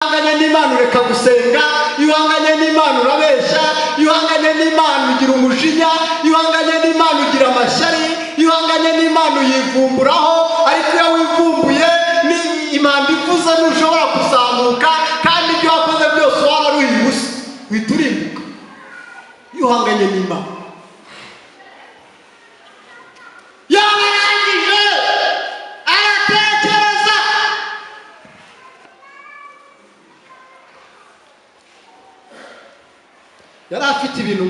Ihanganye n'Imana ureka gusenga, ihanganye n'Imana urabeshya, ihanganye n'Imana ugira umujinya, ihanganye n'Imana ugira amashyari, ihanganye n'Imana uyivumburaho, ariko iyo wivumbuye ni Imana ivuze ntushobora kuzamuka, kandi ibyo wakoze byose wararuhiye ubusa, uhita urimbuka. Ihanganye n'Imana yarangije aratekereza. Yari afite ibintu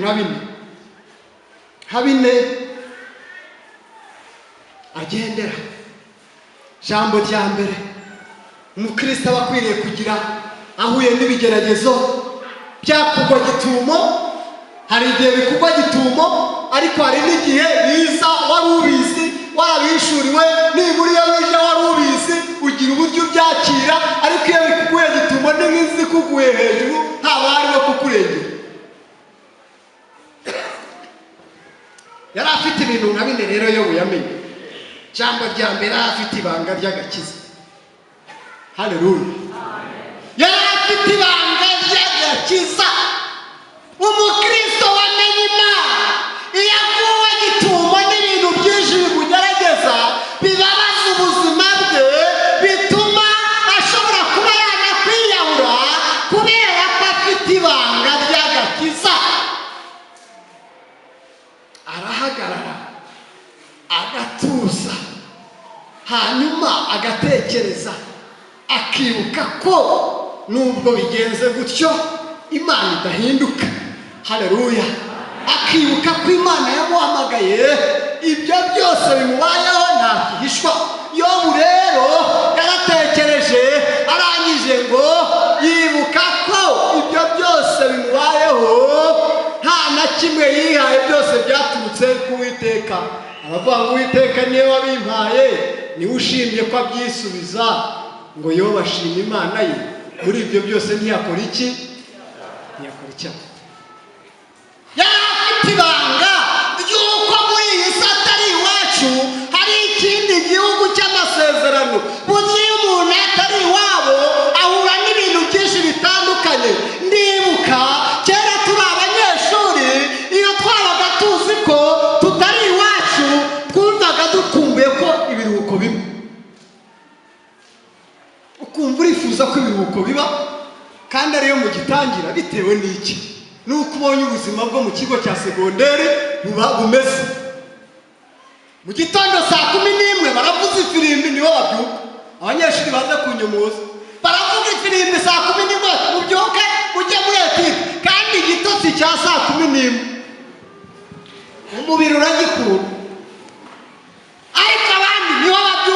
nka bine agendera. Jambo rya mbere umukristo aba akwiriye kugira ahuye n'ibigeragezo byakugwa gitumo. Hari igihe bikugwa gitumo, ariko hari n'igihe biza wari ubizi, warabishuriwe, nibura iyo bije wari ubizi ugira uburyo ubyakira, ariko iyo bikuguye gitumo ni nk'izi kuguye hejuru haba hariho kukurengera. Yari afite ibintu nka bine rero yo buyamenye. Jambo rya mbere afite ibanga ry'agakiza. Haleluya. Yari afite ibanga ry'agakiza. Umukristo wamenye Imana iyo aguwe gitumo n'ibintu byinshi bimugerageza bibabaza ubuzima bwe, bituma ashobora kuba yanakwiyahura kubera ko afite ibanga ry'agakiza. Arahagarara agatuza, hanyuma agatekereza, akibuka ko nubwo bigenze gutyo Imana idahinduka. Haleluya. Akibuka ko Imana yamuhamagaye, ibyo byose bimubayeho nta kihishwa. Yobu rero yaratekereje, arangije ngo yibuka ko ibyo byose bimubayeho nta na kimwe yihaye, byose byaturutse ku Uwiteka. Aravuga ngo Uwiteka niwe wabimpaye, niwe ushimye ko abyisubiza. Ngo Yobu ashima Imana ye muri ibyo byose, ntiyakora iki? Ntiyakora icyaha. Yari afite ibanga ry'uko muri iyi si atari iwacu, hari ikindi gihugu cy'amasezerano. Burya iyo umuntu atari iwabo ahura n'ibintu byinshi bitandukanye. Ndibuka kera turi abanyeshuri, iyo twabaga tuzi ko tutari iwacu, twumvaga dukumbuye ko ibiruhuko biba. Ukumva urifuza ko ibiruhuko biba, kandi ariyo mugitangira. Bitewe n'iki? Nuko ubonye ubuzima bwo mu kigo cya segonderi bumeze. Mu gitondo saa 11 baravuza ifirimbi, niho babyuka. Abanyeshuri baza kunyomoza baravuga ifirimbi saa 11, mubyuke ujye muri etide, kandi igitotsi cya saa 11 umubiri uragikura.